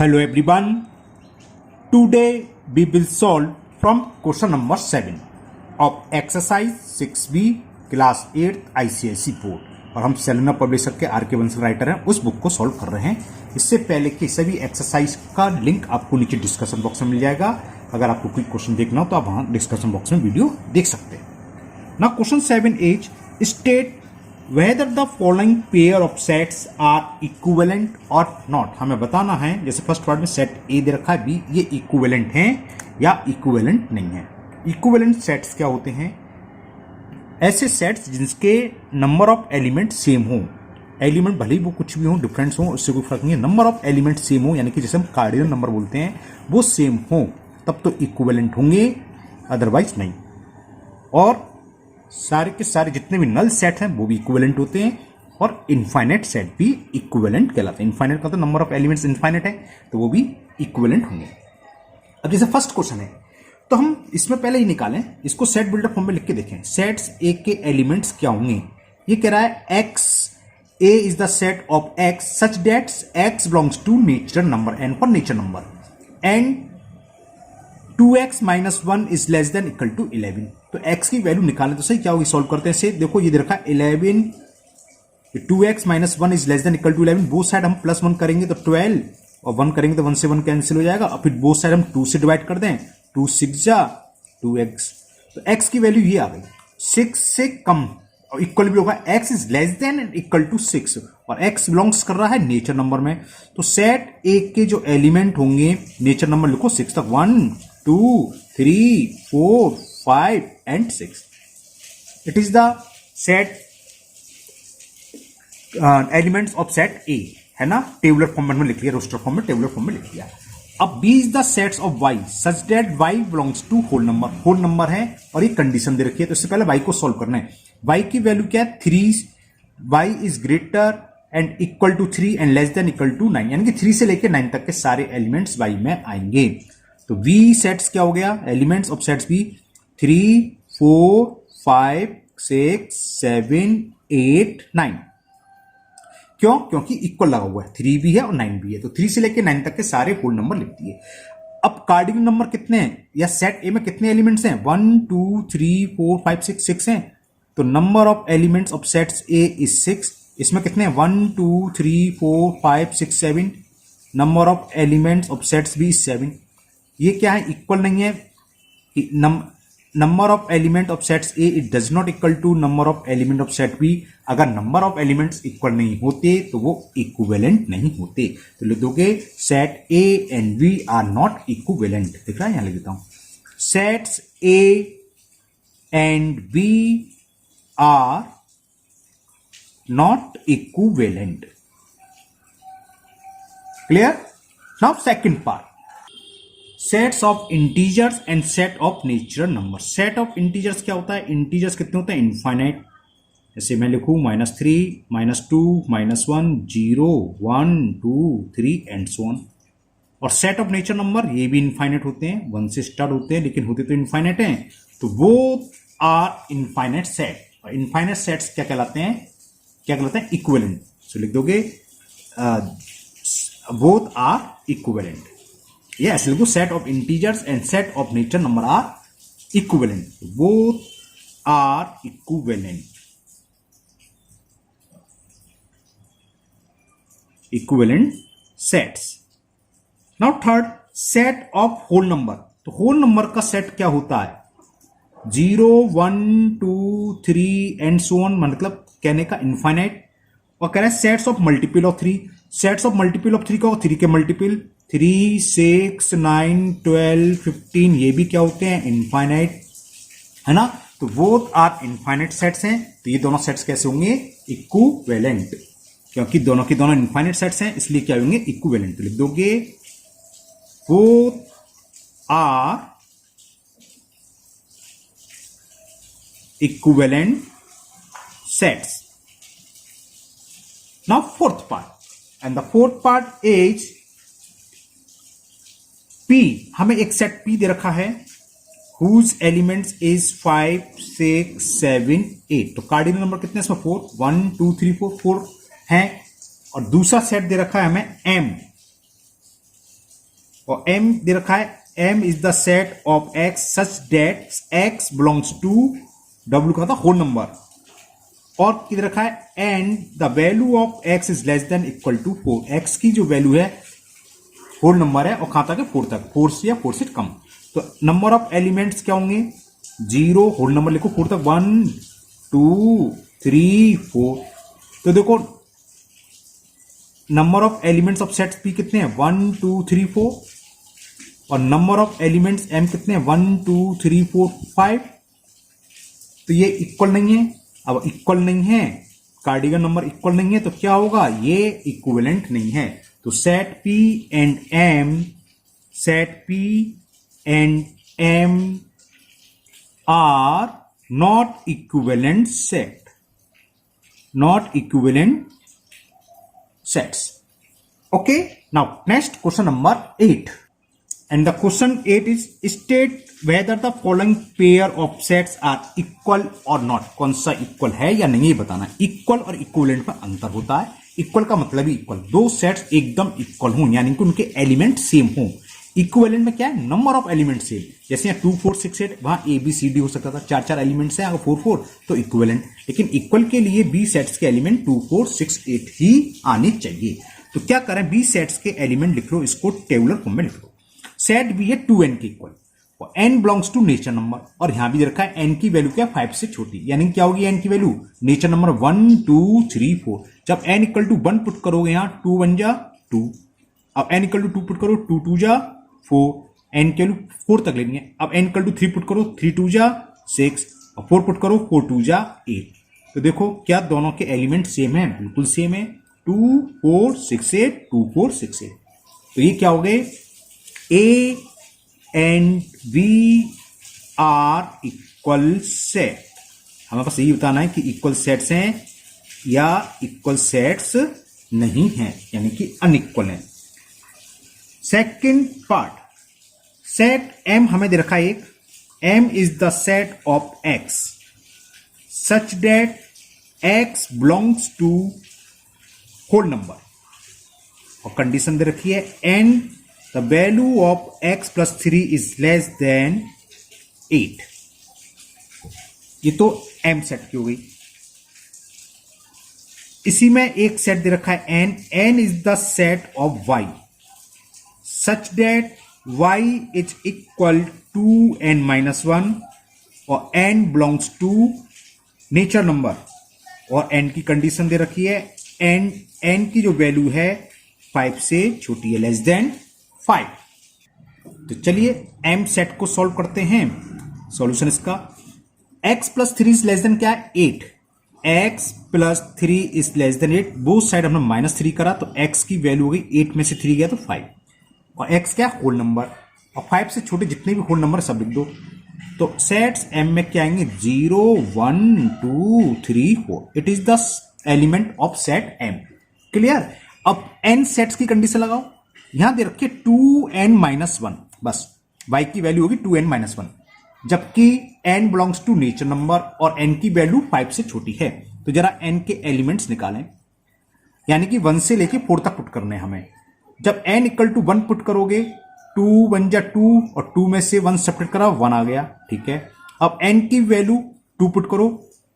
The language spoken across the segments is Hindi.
Hello everyone. Today we will solve from question number 7 of exercise 6B class 8 ICSE board और हम सेलेना पब्लिशर के आर के बंसल राइटर हैं, उस बुक को सॉल्व कर रहे हैं। इससे पहले कि सभी एक्सरसाइज का लिंक आपको नीचे डिस्कशन बॉक्स में मिल जाएगा। अगर आपको कोई क्वेश्चन देखना हो तो आप वहां डिस्कशन बॉक्स में वीडियो देख सकते हैं। Now question 7 is state whether the following pair of sets are equivalent or not। हमें बताना है, जैसे फर्स्ट पार्ट में सेट ए दे रखा है, बी, ये इक्विवेलेंट हैं या इक्विवेलेंट नहीं है। इक्विवेलेंट सेट्स क्या होते हैं? ऐसे सेट्स जिनके नंबर ऑफ एलिमेंट सेम हो। एलिमेंट भले ही वो कुछ भी हो, डिफरेंस हो, उससे कोई फर्क नहीं है। नंबर ऑफ एलिमेंट सेम हो, यानी कि जैसे हम कार्डिनल नंबर बोलते हैं, वो सेम हो तब तो इक्विवेलेंट होंगे, अदरवाइज नहीं। और सारे के सारे जितने भी नल सेट हैं वो भी इक्विवेलेंट होते हैं और इनफाइनाइट सेट भी इक्विवेलेंट कहलाते हैं। इनफाइनाइट का तो नंबर ऑफ एलिमेंट्स इनफाइनाइट है, तो वो भी इक्विवेलेंट होंगे। अब जैसे फर्स्ट क्वेश्चन है तो हम इसमें पहले ही निकालें, इसको सेट बिल्डर फॉर्म में लिख के देखें। सेट्स ए के एलिमेंट्स क्या होंगे? ये कह रहा है x A is the set of x such that x belongs to natural number N for natural number and 2x minus 1 is less than equal to 11। तो x की वैल्यू निकालें तो सही क्या होगी, सॉल्व करते हैं। से देखो ये दे रखा है 11, 2x minus 1 is less than equal to 11। Both side हम प्लस 1 करेंगे तो 12 और 1 करेंगे तो 1 से 1 कैंसिल हो जाएगा। और फिर बोथ साइड हम 2 से डिवाइड कर दें, 2 6 जा 2x। तो x की वैल्यू ये आ गई। 6 से कम और इक्वल भी होगा, x is less than and equal to 6 और x बिलोंग्स कर रहा है नेचर नंबर में। तो सेट ए के जो एलिमेंट होंगे नेचर नंबर लिखो 6 तक, 1 2 3 4 5 and 6। It is the set elements of set A, है ना। टेबुलर फॉर्मेट में लिख लिया, रोस्टर फॉर्म में, टेबुलर फॉर्म में लिख लिया। अब B is the sets of Y such that Y belongs to whole number। Whole number है और ये कंडीशन दे रखी है, तो इससे पहले Y को सॉल्व करना है। Y की वैल्यू क्या है? 3। Y is greater and equal to 3 and less than equal to 9, यानी कि 3 से लेकर 9 तक के सारे एलिमेंट्स Y में आएंगे। तो V सेट्स क्या हो गया? एलिमेंट्स ऑफ सेट्स भी 3 4 5 6 7 8 9। क्यों? क्योंकि इक्वल लगा हुआ है, 3 भी है और 9 भी है, तो 3 से लेकर 9 तक के सारे होल नंबर लिख दिए। अब कार्डिनल नंबर कितने हैं या सेट ए में कितने एलिमेंट्स हैं? 1 2 3 4 5 6 हैं। तो number of elements of sets A is 6। इसमें कितने हैं? 1 2 3 4 5 6 7। Number of elements of sets भी 7। ये क्या है? इक्वल नहीं है। Number of element of sets A it does not equal to number of element of set B. अगर नंबर ऑफ एलिमेंट्स इक्वल नहीं होते तो वो इक्विवेलेंट नहीं होते। तो लिख दोगे set A and B are not equivalent. दिख रहा है, यहां लिख देता हूं, sets A and B are not equivalent. Clear? Now second part, sets of integers and set of natural number. Set of integers क्या होता है? इंटीजर्स कितने होते हैं? इनफाइनाइट। जैसे मैं लिखूं -3 -2 -1 0 1 2 3 एंड सो ऑन। और सेट ऑफ नेचुरल नंबर ये भी इनफाइनाइट होते हैं, 1 से स्टार्ट होते हैं लेकिन होते तो इनफाइनाइट हैं। तो वो आर इनफाइनाइट सेट। और इनफाइनाइट सेट्स क्या कहलाते हैं? क्या कहलाते हैं? इक्विवेलेंट। सो लिख दोगे बोथ आर इक्विवेलेंट। Yes, लिखो set of integers and set of natural number are equivalent. Both are equivalent. Equivalent sets. Now third, set of whole number. तो whole number का set क्या होता है? 0 1 2 3 and so on, मतलब कहने का infinite। और कह रहा है sets of multiple of 3। sets of multiple of 3 का 3 के multiple 3 6 9 12 15, ये भी क्या होते हैं? इनफाइनाइट, है ना। तो बोथ आर इनफाइनाइट सेट्स हैं। तो ये दोनों सेट्स कैसे होंगे? इक्विवेलेंट। क्योंकि दोनों की दोनों इनफाइनाइट सेट्स हैं इसलिए क्या होंगे? इक्विवेलेंट। तो लिख दोगे both are equivalent sets. Now fourth part, and the fourth part is P। हमें एक सेट P दे रखा है whose elements is 5 6 7 8। तो कार्डिनल नंबर कितने इसमें? 4 1 2 3 4 4 हैं। और दूसरा सेट दे रखा है हमें M और m दे रखा है m is the set of x such that x belongs to w का था होल नंबर, और किधर रखा है and the value of x is less than equal to 4, x की जो वैल्यू है होल नंबर है और कहां तक है 4 तक, 4 से या 4 से कम। तो नंबर ऑफ एलिमेंट्स क्या होंगे 0, होल नंबर लिखो 4 तक 1 2 3 4। तो देखो number of elements of sets p कितने हैं 1 2 3 4, और नंबर ऑफ एलिमेंट्स m कितने हैं 1 2 3 4 5। तो ये इक्वल नहीं है, अब इक्वल नहीं है, कार्डिगन नंबर इक्वल नहीं है तो क्या होगा, ये इक्विवेलेंट नहीं है। तो set p and m are not equivalent set, not equivalent sets. Okay, now next question number 8, and the question 8 is state whether the following pair of sets are equal or not। कौन सा इक्वल है या नहीं ये बताना है। इक्वल और इक्विवेलेंट में अंतर होता है। इक्वल का मतलब ही इक्वल, दो सेट्स एकदम इक्वल हों यानी कि उनके एलिमेंट सेम हों। इक्विवेलेंट में क्या है, नंबर ऑफ एलिमेंट सेम, जैसे यहाँ 2 4 6 8 वहां ए बी सी डी हो सकता था, 4 एलिमेंट्स हैं, अगर 4 4 तो इक्विवेलेंट। लेकिन इक्वल के लिए बी सेट्स के एलिमेंट 2 4 6 8 ही आने चाहिए। तो क्या करें, बी सेट्स के एलिमेंट लिख लो, इसको टेबुलर फॉर्म में लिख लो। सेट बी है 2n के इक्वल और n belongs to nature number, और यहां भी रखा है n की वैल्यू क्या 5 से छोटी, यानी क्या होगी n की वैल्यू नेचर नंबर 1 2 3 4। जब n इक्वल टू 1 पुट करोगे यहां 2 1 जा 2, अब n इक्वल टू 2 पुट करो 2 2 जा 4, n की वैल्यू 4 तक लेनी है। अब n इक्वल टू 3 पुट करो 3 2 जा 6, और 4 पुट करो 4 2 जा 8। तो देखो क्या दोनों के एलिमेंट सेम है, बिल्कुल सेम है, 2 4 6 8 2 4 6 8। तो ये क्या हो गए, A and B are equal set. हमें बस यही बताना है कि इक्वल सेट्स हैं या इक्वल सेट्स नहीं हैं, यानी कि अनइक्वल हैं। सेकेंड पार्ट, सेट M हमें दे रखा है एक, M is the set of X such that X belongs to whole number, और कंडीशन दे रखी है and the value of x plus 3 is less than 8। ये तो M सेट की हो गई। इसी में एक सेट दे रखा है n is the set of y such that y is equal to n minus 1, और n belongs to nature number, और n की कंडीशन दे रखी है n की जो वैल्यू है 5 से छोटी है, लेस देन 5। तो चलिए m सेट को सॉल्व करते हैं। सॉल्यूशन इसका x plus 3 is less then क्या है 8, x plus 3 is less than 8, both side हमने -3 करा तो x की वैल्यू हो गई 8 में से 3 गया तो 5, और x क्या होल नंबर, और 5 से छोटे जितने भी होल नंबर सब लिख दो। तो सेट्स m में क्या आएंगे 0 1 2 3 4, it is the element of set m। Clear. अब n सेट्स की कंडीशन लगाओ, यहां दे रखिए 2n माइनस 1, बस y की वैल्यू होगी 2n माइनस 1, जबकि n belongs to nature number और n की वैल्यू 5 से छोटी है। तो जरा n के एलिमेंट्स निकालें, यानी कि 1 से लेके 4 तक पुट करने हमें। जब n इक्वल टू 1 पुट करोगे 2 1 जा 2, और 2 में से 1 सेपरेट करा 1 आ गया, ठीक है। अब n की वैल्यू 2 पुट करो,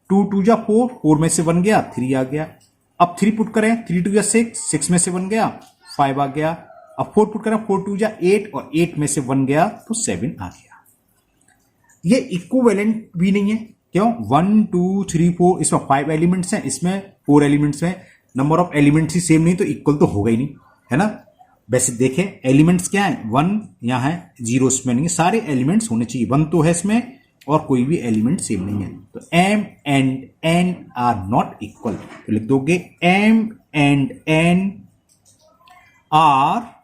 2 2 जा 4, 4 में से 1 गया 3 आ गया। अब 3 पुट करें 3 2 जा 6, 6 में से 1 गया 5 आ गया। अब 4 पुट करें 4 2 जा 8, और 8 में से 1 गया तो 7 आ गया। ये इक्विवेलेंट भी नहीं है, क्यों 1 2 3 4, इसमें 5 एलिमेंट्स हैं, इसमें 4 एलिमेंट्स हैं, number of elements he same नहीं तो इक्वल तो होगा ही नहीं, है ना। वैसे देखें एलिमेंट्स क्या है, 1 यहां है, 0 इसमें नहीं है, सारे एलिमेंट्स होने चाहिए, 1 तो है इसमें और कोई भी एलिमेंट सेम नहीं है। तो m and n are not equal, तो लिख दोगे m and n are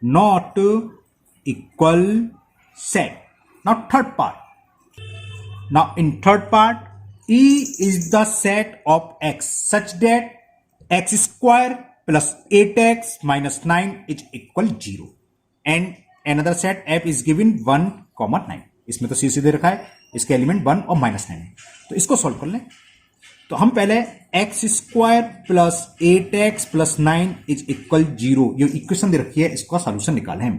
not equal set. Now third part. Now in third part, E is the set of x such that x square plus 8x minus 9 is equal 0, and another set f is given 1, 9। इसमें तो सीधे रखा है, इसके एलिमेंट 1 और -9 है। तो इसको सॉल्व कर लें। तो हम पहले x square plus 8x plus 9 is equal 0, ये इक्वेशन दे रखी है, इसका सॉल्यूशन निकालें हम।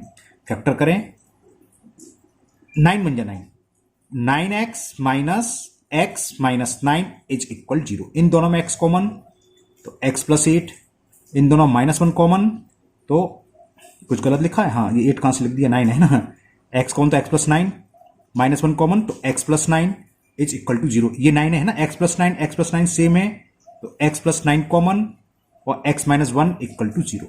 फैक्टर करें, 9 बन जाए 9x minus x minus 9 is equal 0। इन दोनों में x कॉमन तो x प्लस 8, इन दोनों -1 कॉमन तो कुछ गलत लिखा है, हाँ ये 8 कहां से लिख दिया, 9 है ना, x कौन तो x प्लस 9, -1 कॉमन तो x plus 9 is equal to 0। ये 9 है ना, x प्लस 9 सेम है तो x प्लस 9 कॉमन और x माइनस 1 इक्वल टू 0।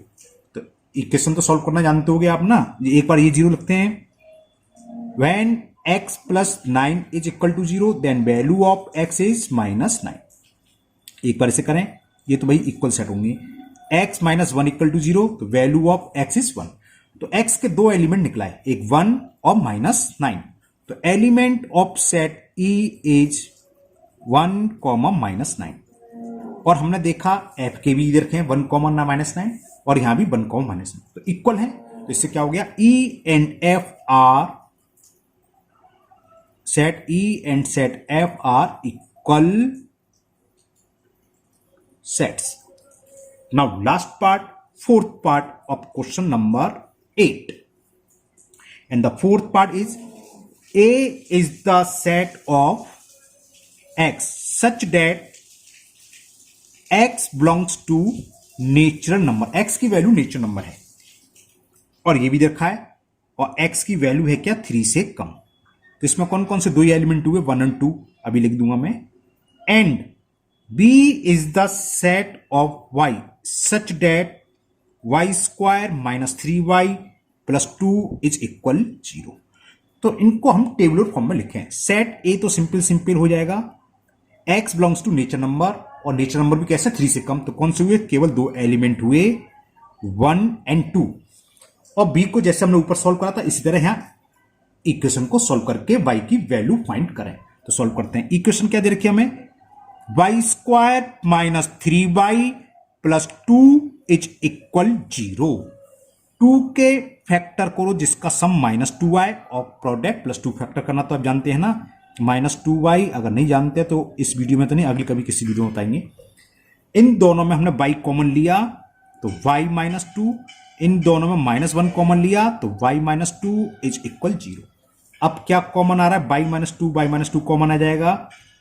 तो इक्वेशन तो सॉल्व करना जानते होगे आप ना, एक बार ये 0 लिखते हैं। When x plus 9 is equal to 0 then value of x is -9। एक बार इसे करें, ये तो भाई इक्वल सेट होंगे, x माइनस 1 इक्वल टू 0 तो वैल्यू ऑफ x इज 1। तो x के दो एलिमेंट निकला है, एक 1 और -9। तो element of set E is 1, -9। और हमने देखा f के भी इधर रखे हैं 1, -9 और यहां भी 1, -9 तो इक्वल है। तो इससे क्या हो गया, E and F are set E and set F are equal sets. Now last part, fourth part of question number 8 and the fourth part is A is the set of X such that X belongs to natural number. X की वैल्यू नेचुरल नंबर है और ये भी देखा है, और X की वैल्यू है क्या 3 से कम। तो इसमें कौन कौन से दो एलिमेंट हुए, 1 और 2 अभी लिख दूंगा मैं। And B is the set of Y such that y square minus 3y plus 2 is equal 0। तो इनको हम टेबुलर फॉर्म में लिखें। सेट ए तो सिंपल हो जाएगा, x belongs to nature number और नेचर नंबर भी कैसे 3 से कम, तो कौन से हुए, केवल दो एलिमेंट हुए 1 एंड 2। और b को जैसे हमने ऊपर सॉल्व करा था इसी तरह यहां इक्वेशन को सॉल्व करके y की वैल्यू फाइंड करें। तो सॉल्व करते हैं। इक्वेशन क्या दे रखी है हमें, y square minus 3y plus 2 is equal 0। 2 के फैक्टर करो जिसका सम -2 आए और प्रोडक्ट +2 फैक्टर करना तो आप जानते हैं ना, -2y। अगर नहीं जानते तो इस वीडियो में तो नहीं, अगली कभी किसी वीडियो में बताएंगे। इन दोनों में हमने y कॉमन लिया तो y -2, इन दोनों में -1 कॉमन लिया तो y -2 इज इक्वल 0। अब क्या कॉमन आ रहा है, y -2 कॉमन आ जाएगा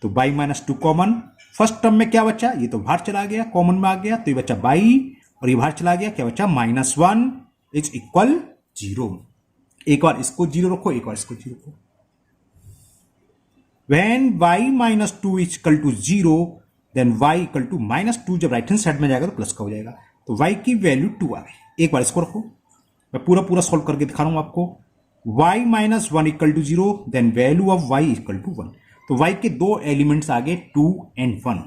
तो y -2 कॉमन। फर्स्ट टर्म में क्या बचा, ये तो बाहर चला गया, कॉमन में आ गया तो ये बचा y और ये बाहर चला गया, क्या बचा -1 इज इक्वल 0। एक बार इसको 0 रखो, एक बार इसको 0 रखो। When y -2 is equal to 0 then y equal to -2, जब राइट हैंड साइड में जाएगा तो प्लस का हो जाएगा, तो y की वैल्यू 2 आ गई। एक बार इसको रखो, मैं पूरा सॉल्व करके दिखा रहा हूं आपको। y -1 equal to 0 then value of y equal to 1। तो y के दो एलिमेंट्स आ गए 2 एंड 1।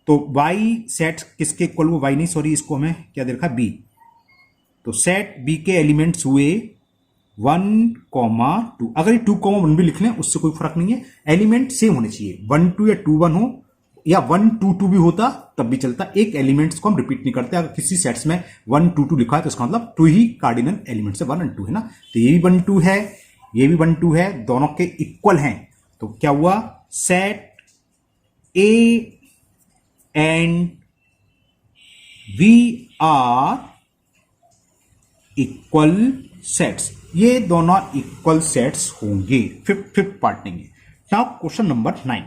तो y सेट किसके इक्वल हुआ, y नहीं सॉरी, इसको हमें क्या दे रखा b। तो सेट b के एलिमेंट्स हुए 1, 2। अगर ये 2, 1 भी लिख लें उससे कोई फर्क नहीं है, एलिमेंट सेम होने चाहिए। 1, 2 या 2, 1 हो या 1, 2, 2 भी होता तब भी चलता। एक एलिमेंट्स को हम रिपीट नहीं करते। अगर किसी सेट्स में 1, 2, 2 लिखा है तो इसका मतलब 2 ही कार्डिनल एलिमेंट्स है, 1 और 2 है ना। तो ये भी 1, 2 है, ये भी 1, 2 है, दोनों के इक्वल हैं। तो क्या हुआ, set A and V are equal sets, ये दोनों इक्वल सेट्स होंगे। फिफ्थ पार्ट नहीं है। Now question number 9।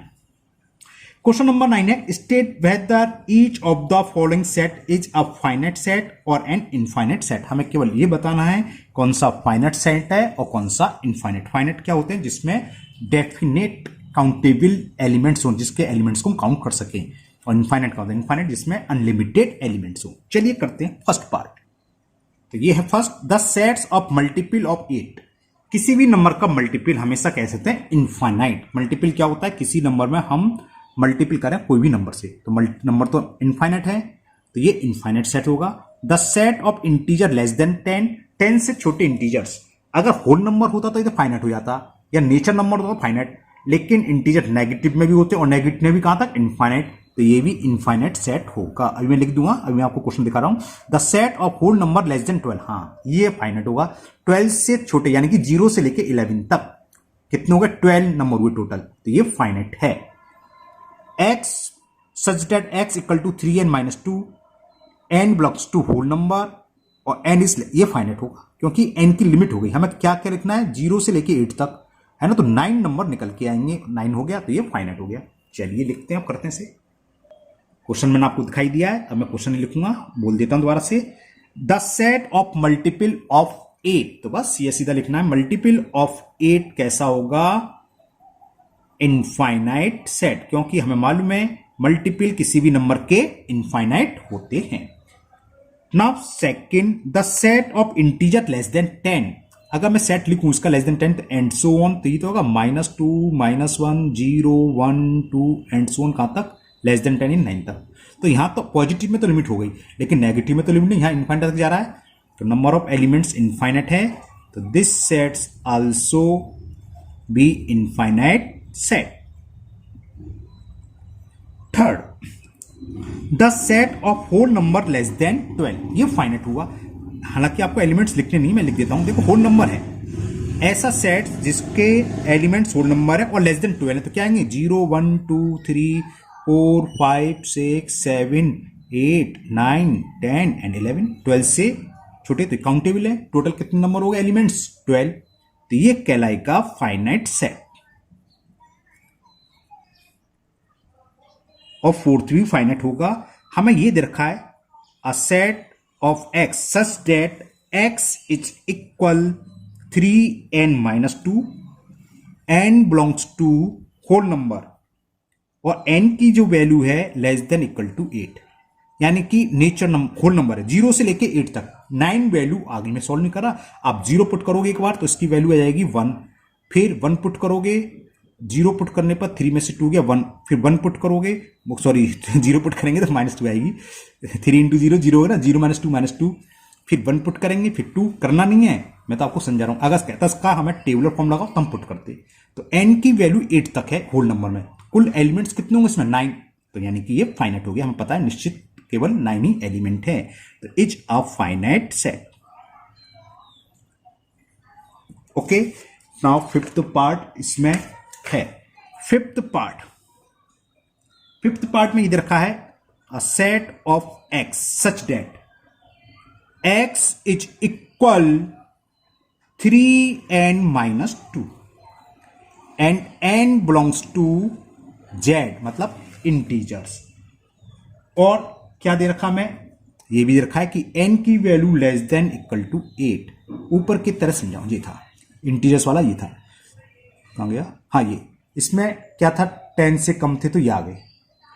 Question number 9 है, state whether each of the following set is a finite set और एन इनफाइनाइट सेट। हमें केवल ये बताना है कौन सा फाइनाइट सेट है और कौन सा इनफाइनाइट। फाइनाइट क्या होते हैं, जिसमें डेफिनेट काउंटेबल एलिमेंट्स हो, जिसके एलिमेंट्स को हम काउंट कर सकें। और इनफाइनाइट का होता है इनफाइनाइट जिसमें अनलिमिटेड एलिमेंट्स हो। चलिए करते हैं फर्स्ट पार्ट। तो ये है first, the sets of multiple of 8। किसी भी नंबर का मल्टीपल हमेशा कह सकते हैं इनफाइनाइट। मल्टीपल क्या होता है, किसी नंबर में हम मल्टीपल करें कोई भी नंबर से, तो नंबर तो इनफाइनाइट है, तो ये इनफाइनाइट सेट होगा। The set of integer less than 10 से छोटे इंटीजर्स। अगर होल नंबर होता तो ये फाइनाइट हो जाता, या नेचर नंबर होता तो फाइनाइट, लेकिन इंटीजर नेगेटिव में भी होते और नेगेटिव में भी कहां तक, इनफाइनाइट, तो ये भी इनफाइनाइट सेट होगा। अभी मैं लिख दूंगा, अभी मैं आपको क्वेश्चन दिखा रहा हूं। The set of whole number less than 12, हाँ ये फाइनाइट होगा। 12 से छोटे यानी कि 0 से लेके 11 तक कितने हो गए, 12 नंबर हुए टोटल, तो ये फाइनाइट है। x such that x equal to 3n-2, n belongs to whole number और n इज, ये फाइनाइट होगा क्योंकि n की लिमिट हो गई। हमें क्या क्या लिखना है, 0 से लेके 8 तक, है ना। तो 9 नंबर निकल के आएंगे, 9 हो गया तो ये फाइनाइट हो गया। चलिए लिखते हैं, अब करते हैं से। क्वेश्चन मैंने आपको दिखाई दिया है, अब मैं क्वेश्चन नहीं लिखूंगा, बोल देता हूं दोबारा से। The set of multiple of 8, तो बस ये सीधा लिखना है, मल्टीपल ऑफ 8 कैसा होगा, इनफाइनाइट सेट, क्योंकि हमें मालूम है मल्टीपल किसी भी नंबर के इनफाइनाइट होते हैं। Now second, the set of integer less than 10, अगर मैं सेट लिखूं इसका लेस देन 10 तो एंड सो ऑन, तो ये तो होगा -2, -1, 0, 1, 2 एंड सो ऑन, कहां तक, लेस देन 10 इन 9 तक। तो यहां तो पॉजिटिव में तो लिमिट हो गई, लेकिन नेगेटिव में तो लिमिट नहीं, यहां इनफाइनाइट तक जा रहा है, तो नंबर ऑफ एलिमेंट्स इनफाइनाइट है, तो this sets also be infinite set. Third, the set of whole number less than 12, ये फाइनाइट हुआ। हालांकि आपको एलिमेंट्स लिखने नहीं, मैं लिख देता हूं, देखो होल नंबर है, ऐसा सेट जिसके एलिमेंट्स होल नंबर है और लेस देन 12 है, तो क्या आएंगे, 0, 1, 2, 3, 4, 5, 6, 7, 8, 9, 10 एंड 11। 12 से छोटे तो काउंटेबल है। टोटल कितने नंबर हो गए एलिमेंट्स, 12, तो ये कहलाएगा फाइनाइट सेट। और फोर्थ भी फाइनाइट होगा। हमें ये दे रखा है, a set of x such that x is equal 3n-2, n belongs to whole number और n की जो वैल्यू है लेस देन इक्वल टू 8, यानी कि नेचर होल नंबर है, 0 से लेके 8 तक। 9 वैल्यू आगे में सॉल्व नहीं कर रहा, आप 0 पुट करोगे एक बार तो इसकी वैल्यू आ जाएगी 1, फिर 1 पुट करोगे, 0 पुट करने पर 3 में से 2 गया 1, फिर 1 पुट करोगे, सॉरी 0 पुट करेंगे तो -2 आएगी, 3 इंटू 0 0 है ना, 0 -2, फिर 1 पुट करेंगे, फिर 2 करना नहीं है, मैं तो आपको समझा रहा हूं। अगर कहता इसका हमें टेबुलर फॉर्म लगाओ तो हम पुट करते, तो n की वैल्यू 8 तक है होल नंबर में, कुल एलिमेंट्स कितने होंगे इसमें, 9, तो यानी कि ये फाइनाइट हो गया, हमें पता है निश्चित केवल 9 ही एलिमेंट है, तो is a finite set. Okay, now fifth part इसमें है। फिफ्थ पार्ट में इधर रखा है, a set of x such that x is equal 3n-2 and n belongs to z, मतलब इंटीजर्स। और क्या दे रखा मैं, ये भी दे रखा है कि n की value less than equal to 8, ऊपर की तरह समझाऊं, ये था इंटीजर्स वाला, ये था, कहां गया, हाँ ये, इसमें क्या था, 10 से कम थे तो ये आ गए,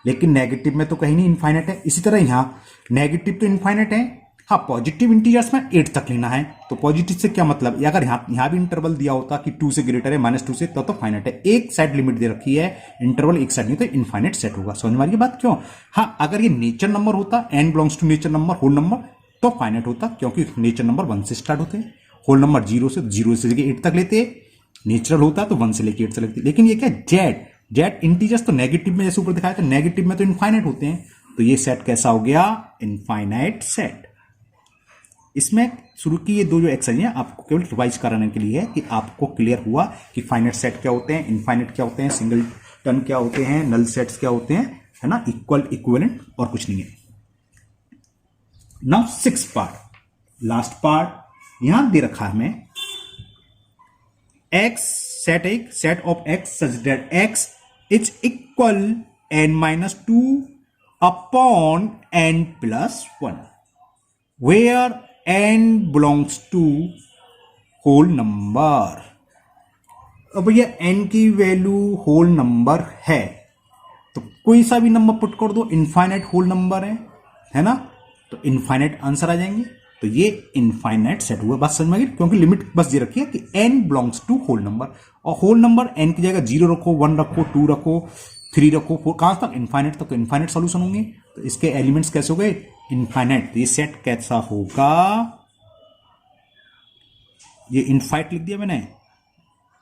लेकिन नेगेटिव में तो कहीं नहीं इनफाइनाइट है। इसी तरह यहां नेगेटिव तो इनफाइनाइट है, हाँ पॉजिटिव इंटीजर्स में 8 तक लेना है, तो पॉजिटिव से क्या मतलब, अगर यहां भी इंटरवल दिया होता कि 2 से ग्रेटर है, -2 से, तो फाइनाइट है। एक साइड लिमिट दे रखी है, इंटरवल एक साइड नहीं, तो इनफाइनाइट सेट होगा। समझ में आ रही है बात क्यों। हाँ अगर ये नेचर नंबर होता, n belongs to nature number whole number, तो फाइनाइट होता, क्योंकि नेचर नंबर 1 से स्टार्ट होते हैं, होल नंबर 0 से लेके 8 तक लेते हैं, नेचुरल होता तो 1 से लेके 8 से लेते। लेकिन ये क्या, जेड इंटीजर्स तो नेगेटिव में, जैसे ऊपर दिखाया था, नेगेटिव में तो इनफाइनाइट होते हैं, तो ये सेट कैसा हो गया, इनफाइनाइट सेट। इसमें शुरू की ये दो जो एक्सरसाइज है आपको केवल रिवाइज कराने के लिए है कि आपको क्लियर हुआ कि फाइनाइट सेट क्या होते हैं, इनफाइनाइट क्या होते हैं, सिंगल टर्न क्या होते हैं, नल सेट्स क्या होते हैं, है ना, इक्वल, इक्विवेलेंट और कुछ नहीं है। Now six part, last part यहां दे रखा है हमें, x set of x such that x is equal n-2 upon n+1 where n belongs to whole number. अब भैया n की वैल्यू होल नंबर है तो कोई सा भी नंबर पुट कर दो, इनफाइनाइट होल नंबर है ना, तो इनफाइनाइट आंसर आ जाएंगे। तो ये इनफाइनाइट सेट हुआ, बात समझ में आ गई, क्योंकि लिमिट बस ये रखी है कि n belongs to whole number, और होल नंबर n की जगह 0 रखो, 1 रखो, 2 रखो, 3 रखो, 4, कहां तक, इनफाइनाइट तक, तो इनफाइनाइट सॉल्यूशन होंगे। तो इसके एलिमेंट्स कैसे हो गए, इनफाइनाइट। तो ये सेट कैसा होगा, ये इनफाइट लिख दिया मैंने,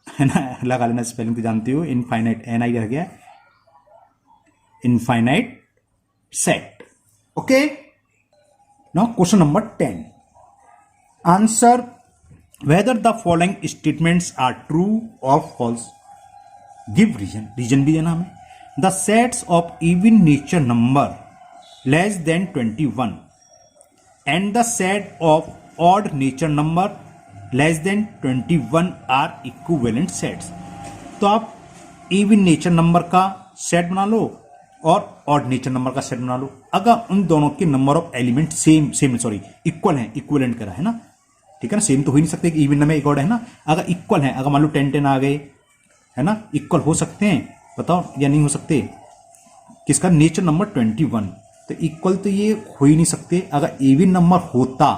है ना, लगा लेना, स्पेलिंग तो जानते हो, इनफाइनाइट NI रह गया, infinite set. Okay, now question number 10, answer whether the following statements are true और फॉल्स, गिव रीजन, रीजन भी देना हमें। The sets of even nature number less than 21 and the set of odd nature number less than 21 are equivalent sets. तो आप इवन नेचर नंबर का सेट बना लो और ऑड नेचर नंबर का सेट बना लो। अगर उन दोनों के नंबर ऑफ एलिमेंट इक्वल है, इक्विवेलेंट करा है ना, ठीक है ना, सेम तो हो ही नहीं सकते कि इवन नंबर एक ऑड है ना। अगर इक्वल है, अगर मान लो 10 आ गए है ना, इक्वल हो सकते हैं, बताओ या नहीं हो सकते। किसका नेचर नंबर 21, तो इक्वल तो ये हो ही नहीं सकते। अगर इवन नंबर होता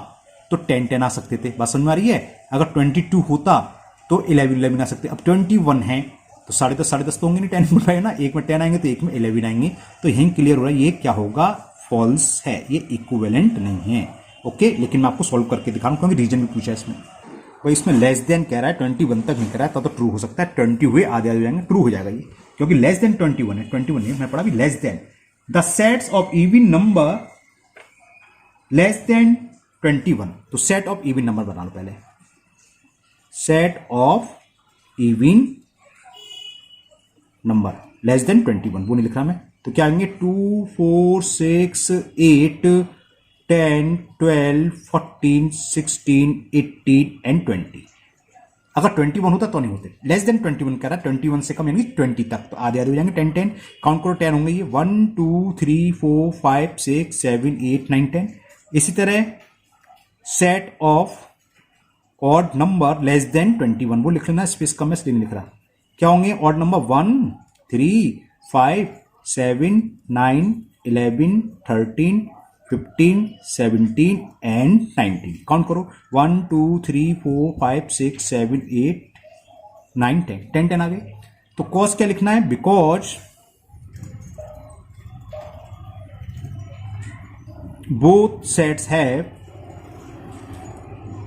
तो 10 आ सकते थे, बात समझ में आ रही है। अगर 22 होता तो 11 आ सकते। अब 21 है तो 10.5 तो होंगे नहीं, 10 है ना, एक में 10 आएंगे तो एक में 11 आएंगे। तो यही क्लियर हो रहा है ये क्या होगा, फॉल्स है, ये इक्विवेलेंट नहीं है। ओके, लेकिन मैं आपको सॉल्व करके दिखाऊं क्योंकि रीजन भी पूछा है इसमें। भाई इसमें लेस देन कह रहा है, 21 तक नहीं कह रहा है, तो ट्रू हो सकता है। 20 हुए आधे आधे जाएंगे, ट्रू हो जाएगा ये, क्योंकि लेस देन 21 है। 21 नहीं मैं पढ़ा भी less than. The sets of even number less than 21, तो सेट ऑफ इवन नंबर बना लो पहले। Set of even number less than 21, वो नहीं लिख रहा मैं, तो क्या आएंगे 2 4 6 8 10 12 14 16 18 एंड 20। अगर 21 होता तो नहीं होते। लेस देन 21 कह रहा है, 21 से कम यानी 20 तक, तो आधे आधे हो जाएंगे। 10 10 काउंट करो, 10 होंगे ये 1 2 3 4 5 6 7 8 9 10। इसी तरह set of odd number less than 21, वो लिख लेना, स्पेस कम है इसलिए नहीं लिख रहा। क्या होंगे ऑड नंबर 1 3 5 7 9 11 13 15 17 एंड 19। काउंट करो 1 2 3 4 5 6 7 8 9 10 10 10 आ गए। तो कॉज क्या लिखना है, because both sets have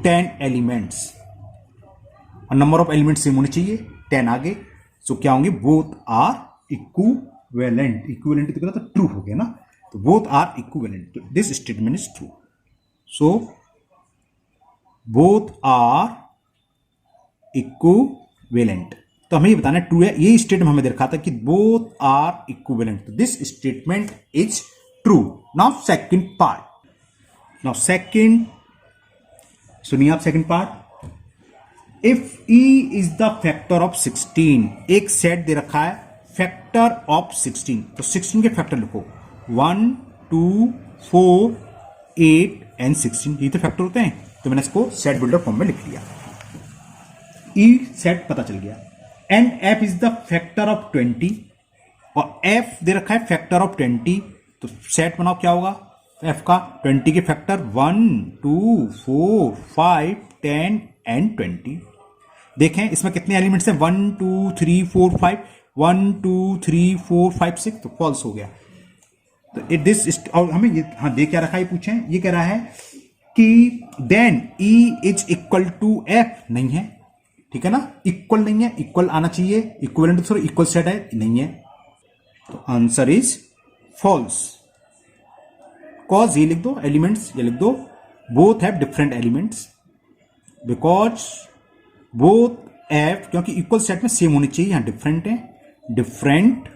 10 elements और नंबर ऑफ एलिमेंट्स सेम होने चाहिए, 10 आगे। सो क्या होंगे, बोथ आर इक्विवेलेंट। इक्विवेलेंट तो ट्रू हो गया ना, तो both are equivalent, this statement is true. So both are equivalent, तो हमें ये बताना ट्रू है। ये स्टेटमेंट हमें दिखा था कि both are equivalent, this statement is true. Now second part, now second सुनिए आप second part. If E is the factor of 16, एक सेट दे रखा है फैक्टर ऑफ 16, तो 16 के फैक्टर लिखो 1 2 4 8 एंड 16, ये तो फैक्टर होते हैं। तो मैंने इसको सेट बिल्डर फॉर्म में लिख लिया, E सेट पता चल गया। And F is the factor of 20, और F दे रखा है फैक्टर ऑफ 20, तो सेट बनाओ क्या होगा F का, 20 के फैक्टर 1 2 4 5 10 एंड 20। देखें इसमें कितने एलिमेंट्स हैं, 1 2 3 4 5, 1 2 3 4 5 6, तो फॉल्स हो गया। तो दिस, और हमें ये हाँ दे क्या रखा है, पूछे ये कह रहा है कि then E is equal to F, नहीं है, ठीक है ना, इक्वल नहीं है, इक्वल आना चाहिए, इक्विवेलेंट तो इक्वल सेट है, नहीं है, तो आंसर इज फॉल्स। कॉज ये लिख दो, एलिमेंट्स ये लिख दो, both have different elements, because both F, क्योंकि इक्वल सेट में सेम होनी चाहिए, यहां डिफरेंट है, different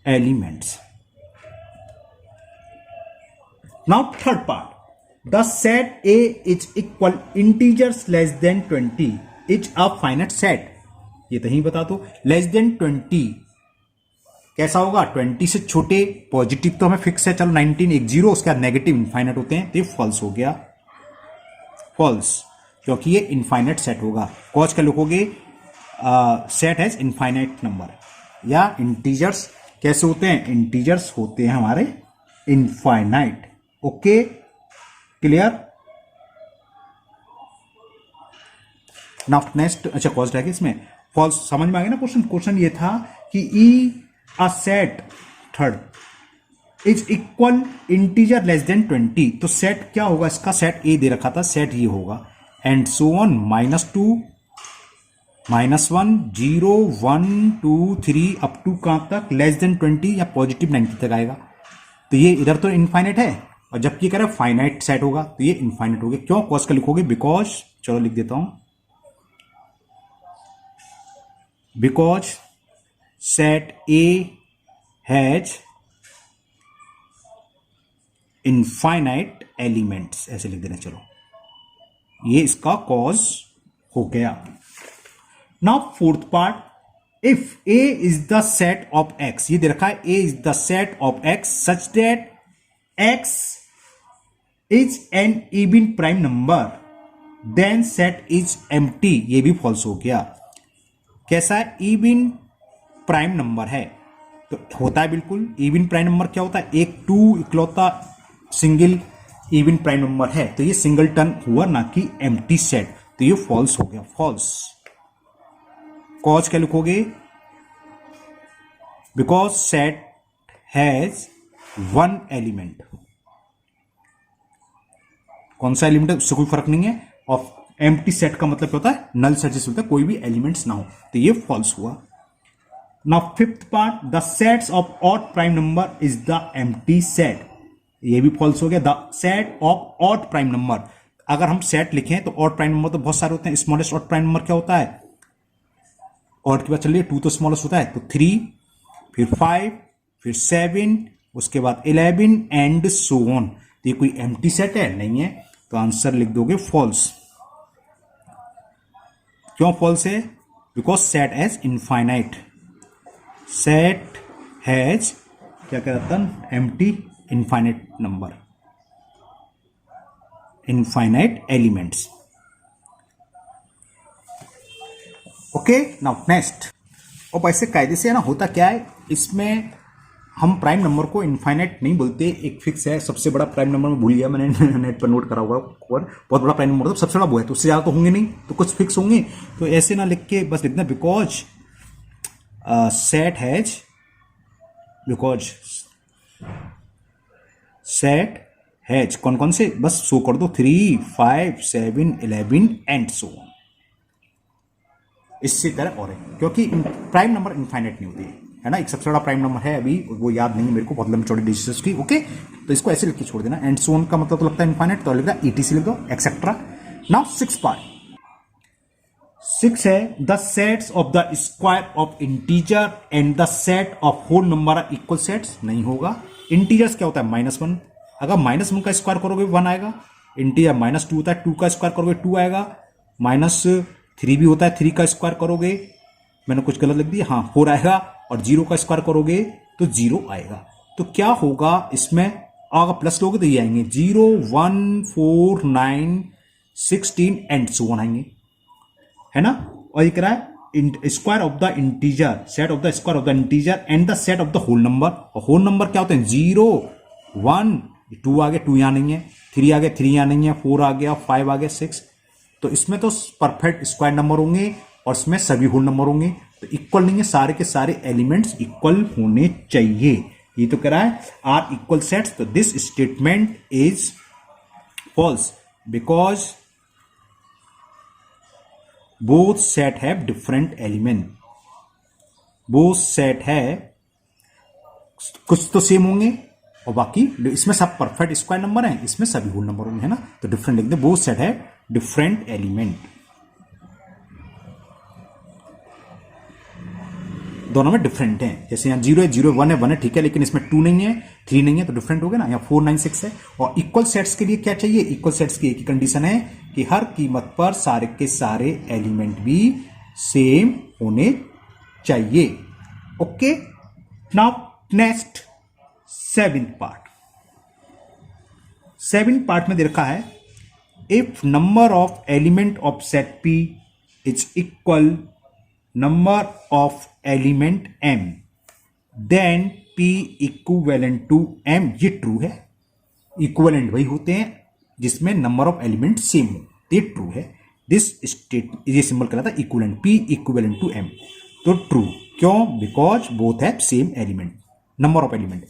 elements. Now third part, the set A is equal integers less than 20 is a finite set. ये तो ही बता दो, लेस देन 20 कैसा होगा, 20 से छोटे, पॉजिटिव तो हमें फिक्स है, चलो 19 एक जीरो, उसके बाद नेगेटिव इनफाइनाइट होते हैं, तो ये फॉल्स हो गया, फॉल्स, क्योंकि ये इनफाइनाइट सेट होगा। कॉज क्या लिखोगे, सेट हैज इनफाइनाइट नंबर, या इंटीजर्स कैसे होते हैं, इंटीजर्स होते हैं हमारे infinite. Okay clear. Now next, अच्छा कॉज रहेगा इसमें, फॉल्स समझ में आ गया ना। क्वेश्चन ये था कि E a set third is equal integer less than 20, तो सेट क्या होगा इसका, सेट A दे रखा था, सेट ये होगा, and so on, -2 -1 0 1 2 3 up to कहां तक, लेस देन 20 या पॉजिटिव 90 तक आएगा। तो ये इधर तो इनफाइनाइट है, और जबकि कह रहा है फाइनाइट सेट होगा, तो ये इनफाइनाइट हो गया। क्यों, कॉज का लिखोगे, बिकॉज, चलो लिख देता हूं, because set A has infinite elements, ऐसे लिख देना। चलो, ये इसका कॉज हो गया। Now fourth part, if A is the set of x, ये दे रखा है A is the set of x such that x is an even prime number then set is empty, ये भी फॉल्स हो गया। कैसा है? इवन प्राइम नंबर है तो होता है बिल्कुल। इवन प्राइम नंबर क्या होता है? एक टू इकलौता सिंगल इवन प्राइम नंबर है, तो ये सिंगल टर्न हुआ ना कि एम्प्टी सेट, तो ये फॉल्स हो गया, फॉल्स। कॉज क्या लिखोगे? Because set has one element. कौन सा एलिमेंट है उससे कोई फर्क नहीं है, और एम्प्टी सेट का मतलब क्या होता है? नल सेट जिसे होता है, कोई भी एलिमेंट्स ना हो, तो ये फॉल्स हुआ। Now fifth part, the sets of odd prime number is the empty set, ये भी फॉल्स हो गया। The set of odd prime number, अगर हम सेट लिखें तो ऑड प्राइम नंबर तो बहुत सारे होते हैं। स्मॉलेस्ट ऑड प्राइम नंबर क्या होता है? ऑड की बात चल रही है, 2 तो स्मॉलेस्ट होता है, तो 3, फिर 5, फिर 7, उसके बाद 11 एंड सो ऑन। तो ये कोई एम्प्टी सेट है? नहीं है, तो आंसर लिख दोगे फॉल्स। क्यों फॉल्स है? Because set has infinite, set has क्या कहता है? Empty infinite number, infinite elements. Okay, now next. अब ऐसे कायदे से है ना, होता क्या है इसमें, हम प्राइम नंबर को इनफाइनाइट नहीं बोलते, एक फिक्स है। सबसे बड़ा प्राइम नंबर मैं भूल गया, मैंने नेट पर नोट करा हुआ, और बहुत बड़ा प्राइम नंबर तो सबसे बड़ा वो है, तो उससे ज्यादा तो होंगे नहीं, तो कुछ फिक्स होंगे। तो ऐसे ना लिख के बस लिखना because set has, because set has कौन कौन से, बस शो कर दो 3, 5, 7, 11 एंड सो ऑन। इससे तरह और है, क्योंकि प्राइम नंबर इनफाइनाइट नहीं होती है ना। एक सबसे बड़ा प्राइम नंबर है, अभी वो याद नहीं है मेरे को, बहुत लंबी चौड़ी डिजिट्स की। ओके, तो इसको ऐसे लिख के छोड़ देना। एंड सो ऑन का मतलब तो लगता है इनफाइनाइट, तो लिख दो ETC लिख दो, एक्सेट्रा। नाउ 6 पार्ट, 6 है the sets of the square of integer and the set of whole number are equal sets, नहीं होगा। इंटीजर्स क्या होता है? -1, अगर -1 का स्क्वायर करोगे 1 आएगा। इंटीजर -2 होता है, 2 का स्क्वायर करोगे 2 आएगा। -3 भी होता है, 3 का स्क्वायर करोगे, मैंने कुछ गलत लिख दिया, हाँ 4 आएगा। और 0 का स्क्वायर करोगे तो 0 आएगा। तो क्या होगा इसमें? अगर प्लस लोगे तो ये आएंगे 0, 1, 4, 9, 16 एंड सो ऑन आएंगे, है ना। और ये कह रहा है square of the integer, set of the square of the integer and the set of the whole number. और होल नंबर क्या होते हैं? 0, 1, 2 आ गया, 2 यहां नहीं है, 3 आ गया, 3 यहां नहीं है, 4 आ गया, 5 आ गया, 6। तो इसमें तो परफेक्ट स्क्वायर नंबर होंगे और इसमें सभी होल नंबर होंगे, तो इक्वल नहीं है, सारे के सारे एलिमेंट्स इक्वल होने चाहिए। ये तो कह रहा है आर इक्वल सेट्स, तो this statement is false because both set have different element. Both set है, कुछ तो सेम होंगे और बाकी इसमें सब परफेक्ट स्क्वायर नंबर हैं, इसमें सभी होल नंबर होंगे, है ना। तो डिफरेंट लिख दे, बोथ सेट है डिफरेंट एलिमेंट, दोनों में डिफरेंट हैं। जैसे यहाँ 0 है, 0 1 है, 1 है, ठीक है, लेकिन इसमें 2 नहीं है, 3 नहीं है, तो डिफरेंट हो गया ना। यहाँ 4 9 6 है। और इक्वल सेट्स के लिए क्या चाहिए? इक्वल सेट्स की एक ही कंडीशन है कि हर कीमत पर सारे के सारे एलिमेंट भी सेम होने चाहिए। Okay, now next 7th part. 7th part में दे रखा है if number of element of set P is equal number of element M then P equivalent to M। ये ट्रू है। इक्विवेलेंट वही होते हैं जिसमें नंबर ऑफ एलिमेंट सेम हो, ये ट्रू है। दिस स्टेट, ये सिंबल कहलाता है equivalent, P equivalent to M, तो ट्रू। क्यों? Because both have same element, number of element.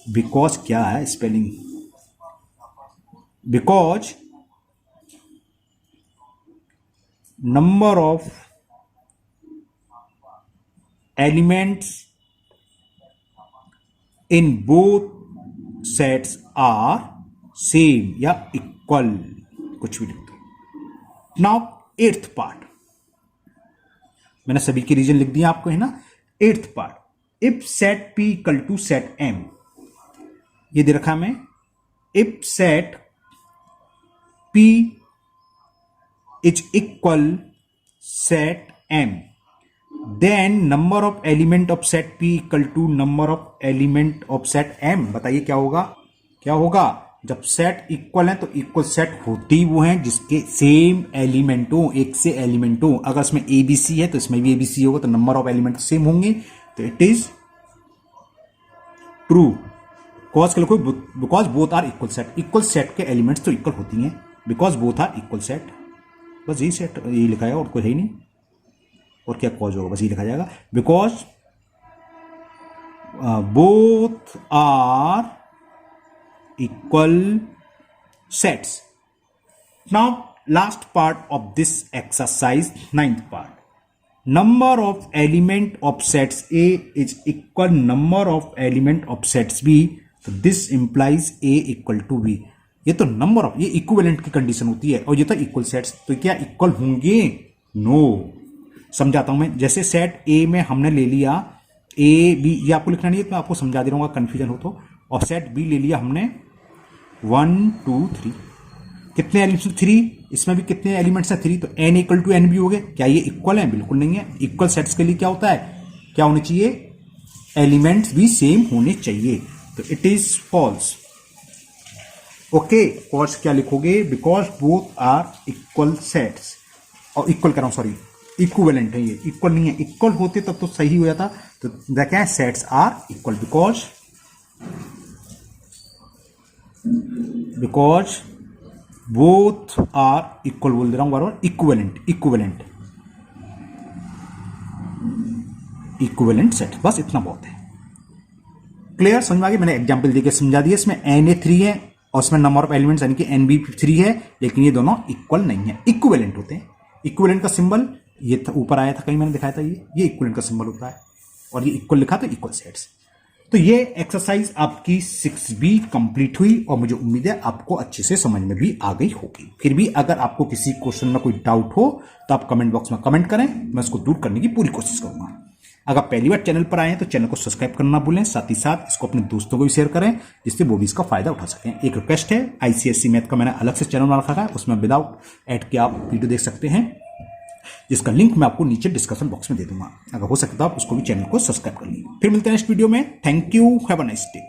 Because क्या है spelling? Because number of elements in both sets are same या equal, कुछ भी लिख दो। Now 8th part, मैंने सभी के रीजन लिख दिया आपको, है ना। 8th part, if set P equal to set M, ये दे रखा मैं, if set P is equal set M, then number of element of set P equal to number of element of set M। बताइए क्या होगा, क्या होगा? जब सेट इक्वल है तो इक्वल सेट होते ही वो हैं जिसके सेम एलिमेंट हो, एक से एलिमेंट हो। अगर इसमें ABC है तो इसमें भी ABC होगा, तो नंबर ऑफ एलिमेंट सेम होंगे, तो इट इज ट्रू। कॉज के लिखो, because both are equal set. Equal set के एलिमेंट्स तो इक्वल होती हैं, because both are equal set. बस यही सेट, यही लिखा है और कोई है ही नहीं। और क्या कॉज होगा, बस ये लिखा जाएगा, because both are equal sets. Now last part of this exercise, 9th part, number of element of sets A is equal number of element of sets B, तो this implies A equal to B। ये तो नंबर ऑफ, ये इक्विवेलेंट की कंडीशन होती है, और ये तो इक्वल सेट्स, तो क्या इक्वल होंगे? नो। समझाता हूं मैं, जैसे सेट A में हमने ले लिया A B, ये आपको लिखना नहीं है तो मैं आपको समझा दे रहा हूँ, कंफ्यूजन हो तो। और सेट B ले लिया हमने 1 2 3, कितने एलिमेंट्स? 3। इसमें भी कितने एलिमेंट्स हैं? 3। तो n इक्वल टू n भी हो गए। क्या ये इक्वल है? बिल्कुल नहीं है। इक्वल सेट्स के लिए क्या होता है, क्या होने चाहिए? एलिमेंट्स भी सेम होने चाहिए, तो it is false. Okay, cause क्या लिखोगे? Because both are equal sets, और इक्वल कर रहा हूं, सॉरी, इक्विवेलेंट है, ये इक्वल नहीं है। इक्वल होते तब तो सही हो जाता। तो क्या है? Sets are equal, because both are equal, बोल दे रहा हूं बार बार, इक्विवेलेंट सेट। बस इतना बहुत है। क्लियर? समझ में आ गया? मैंने एग्जांपल देके समझा दिया। इसमें Na3 है और इसमें नंबर ऑफ एलिमेंट्स यानी कि NB3 है, लेकिन ये दोनों इक्वल नहीं है, इक्विवेलेंट होते हैं। इक्विवेलेंट का सिंबल ये ऊपर आया था, कहीं मैंने दिखाया था, ये इक्विवेलेंट का सिंबल होता है, और ये इक्वल लिखा तो इक्वल सेट्स। तो ये एक्सरसाइज आपकी 6B कंप्लीट हुई, और मुझे उम्मीद है आपको अच्छे से समझ में भी आ गई होगी। फिर भी अगर आपको किसी क्वेश्चन में कोई डाउट हो तो आप कमेंट बॉक्स में कमेंट करें, मैं उसको दूर करने की पूरी कोशिश करूंगा। अगर पहली बार चैनल पर आए हैं तो चैनल को सब्सक्राइब करना ना भूलें, साथ ही साथ इसको अपने दोस्तों को भी शेयर करें, जिससे वो भी इसका फायदा उठा सकें। एक रिक्वेस्ट है, ICSE मैथ का मैंने अलग से चैनल बना रखा है, उसमें विदाउट ऐड के आप वीडियो देख सकते हैं, जिसका लिंक मैं आपको नीचे डिस्क्रिप्शन बॉक्स में दे दूंगा। अगर हो सकता है आप उसको भी, चैनल को सब्सक्राइब कर लीजिए। फिर मिलते हैं नेक्स्ट वीडियो में। Thank you, have a nice day.